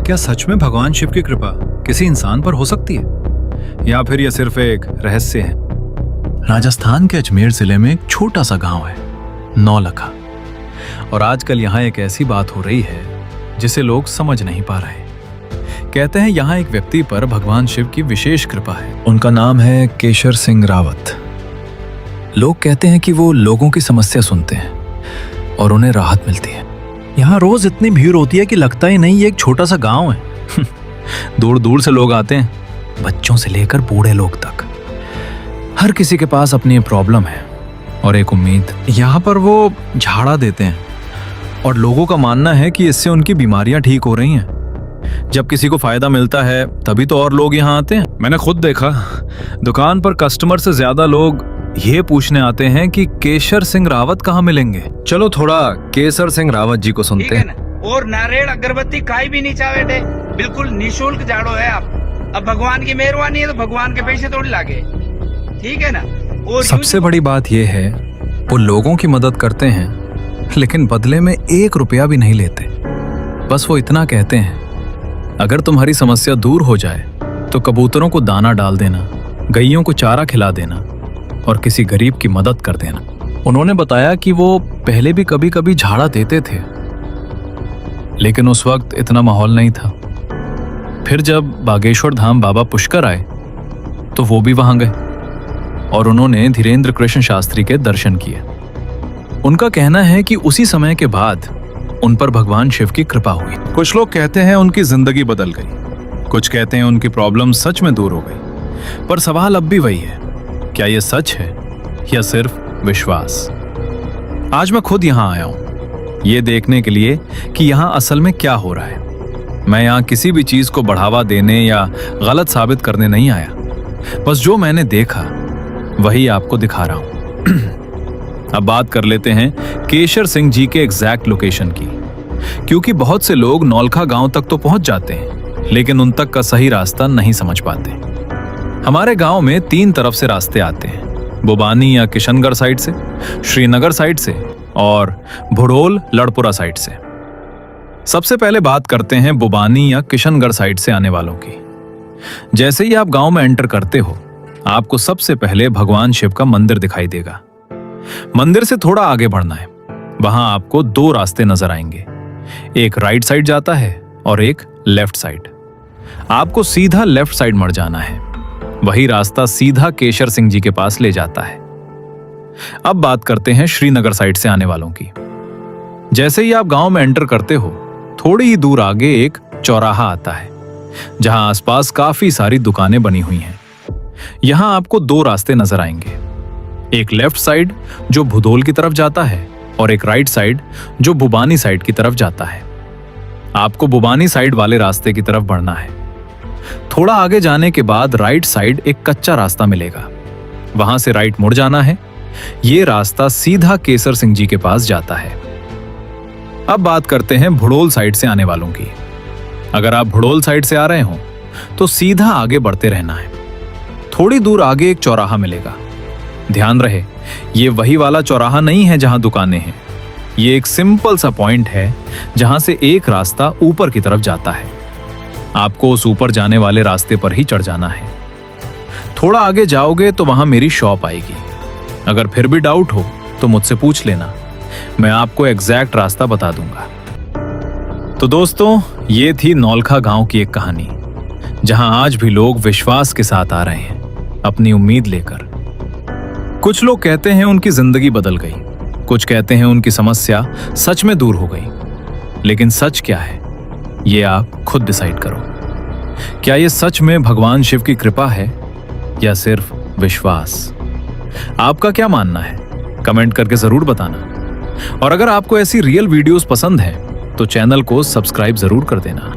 क्या सच में भगवान शिव की कृपा किसी इंसान पर हो सकती है, या फिर यह सिर्फ एक रहस्य है? राजस्थान के अजमेर जिले में एक छोटा सा गांव है, नौलखा। और आजकल यहाँ एक ऐसी बात हो रही है जिसे लोग समझ नहीं पा रहे। कहते हैं यहाँ एक व्यक्ति पर भगवान शिव की विशेष कृपा है। उनका नाम है केशर सिंह रावत। लोग कहते हैं कि वो लोगों की समस्या सुनते हैं और उन्हें राहत मिलती है। यहाँ रोज इतनी भीड़ होती है कि लगता ही नहीं ये एक छोटा सा गांव है। दूर दूर से लोग आते हैं, बच्चों से लेकर बूढ़े लोग तक। हर किसी के पास अपनी प्रॉब्लम है और एक उम्मीद। यहाँ पर वो झाड़ा देते हैं और लोगों का मानना है कि इससे उनकी बीमारियां ठीक हो रही हैं। जब किसी को फायदा मिलता है तभी तो और लोग यहाँ आते हैं। मैंने खुद देखा, दुकान पर कस्टमर से ज्यादा लोग ये पूछने आते हैं कि केशर सिंह रावत कहाँ मिलेंगे। चलो थोड़ा केशर सिंह रावत जी को सुनते हैं। और नारियल अगरबत्ती खाई भी नहीं चाहे थे, बिल्कुल निःशुल्क झाड़ो है आप। अब भगवान की मेहरबानी है तो भगवान के पैसे थोड़ी लागे, ठीक है ना। और सबसे बड़ी बात यह है वो लोगों की मदद करते हैं लेकिन बदले में 1 रुपया भी नहीं लेते। बस वो इतना कहते हैं, अगर तुम्हारी समस्या दूर हो जाए तो कबूतरों को दाना डाल देना, गैयों को चारा खिला देना और किसी गरीब की मदद कर देना। उन्होंने बताया कि वो पहले भी कभी कभी झाड़ा देते थे लेकिन उस वक्त इतना माहौल नहीं था। फिर जब बागेश्वर धाम बाबा पुष्कर आए तो वो भी वहां गए और उन्होंने धीरेन्द्र कृष्ण शास्त्री के दर्शन किए। उनका कहना है कि उसी समय के बाद उन पर भगवान शिव की कृपा हुई। कुछ लोग कहते हैं उनकी जिंदगी बदल गई, कुछ कहते हैं उनकी प्रॉब्लम सच में दूर हो गई। पर सवाल अब भी वही है, क्या यह सच है या सिर्फ विश्वास? आज मैं खुद यहां आया हूं ये देखने के लिए कि यहां असल में क्या हो रहा है। मैं यहां किसी भी चीज को बढ़ावा देने या गलत साबित करने नहीं आया, बस जो मैंने देखा वही आपको दिखा रहा हूं। अब बात कर लेते हैं केशर सिंह जी के एग्जैक्ट लोकेशन की, क्योंकि बहुत से लोग नौलखा गांव तक तो पहुंच जाते हैं लेकिन उन तक का सही रास्ता नहीं समझ पाते। हमारे गांव में 3 तरफ से रास्ते आते हैं, बुबानी या किशनगढ़ साइड से, श्रीनगर साइड से और भुड़ोल लड़पुरा साइड से। सबसे पहले बात करते हैं बुबानी या किशनगढ़ साइड से आने वालों की। जैसे ही आप गांव में एंटर करते हो आपको सबसे पहले भगवान शिव का मंदिर दिखाई देगा। मंदिर से थोड़ा आगे बढ़ना है, वहां आपको 2 रास्ते नजर आएंगे, एक राइट साइड जाता है और एक लेफ्ट साइड। आपको सीधा लेफ्ट साइड मुड़ जाना है, वही रास्ता सीधा केशर सिंह जी के पास ले जाता है। अब बात करते हैं श्रीनगर साइड से आने वालों की। जैसे ही आप गांव में एंटर करते हो थोड़ी ही दूर आगे एक चौराहा आता है जहां आसपास काफी सारी दुकानें बनी हुई हैं। यहां आपको 2 रास्ते नजर आएंगे, एक लेफ्ट साइड जो भुदोल की तरफ जाता है और एक राइट साइड जो बुबानी साइड की तरफ जाता है। आपको बुबानी साइड वाले रास्ते की तरफ बढ़ना है। थोड़ा आगे जाने के बाद राइट साइड एक कच्चा रास्ता मिलेगा, वहां से राइट मुड़ जाना है। ये रास्ता सीधा केसर सिंह जी के पास जाता है। अब बात करते हैं भुड़ोल साइड से आने वालों की। अगर आप भुड़ोल साइड से आ रहे हो तो सीधा आगे बढ़ते रहना है। थोड़ी दूर आगे एक चौराहा मिलेगा। ध्यान रहे, ये वही वाला चौराहा नहीं है जहां दुकानें हैं। ये एक सिंपल सा पॉइंट है जहां से एक रास्ता ऊपर की तरफ जाता है। आपको उस ऊपर जाने वाले रास्ते पर ही चढ़ जाना है। थोड़ा आगे जाओगे तो वहां मेरी शॉप आएगी। अगर फिर भी डाउट हो तो मुझसे पूछ लेना, मैं आपको एग्जैक्ट रास्ता बता दूंगा। तो दोस्तों, ये थी नौलखा गांव की एक कहानी जहां आज भी लोग विश्वास के साथ आ रहे हैं, अपनी उम्मीद लेकर। कुछ लोग कहते हैं उनकी जिंदगी बदल गई, कुछ कहते हैं उनकी समस्या सच में दूर हो गई। लेकिन सच क्या है ये आप खुद डिसाइड करो। क्या ये सच में भगवान शिव की कृपा है या सिर्फ विश्वास? आपका क्या मानना है? कमेंट करके जरूर बताना। और अगर आपको ऐसी रियल वीडियोस पसंद है तो चैनल को सब्सक्राइब जरूर कर देना।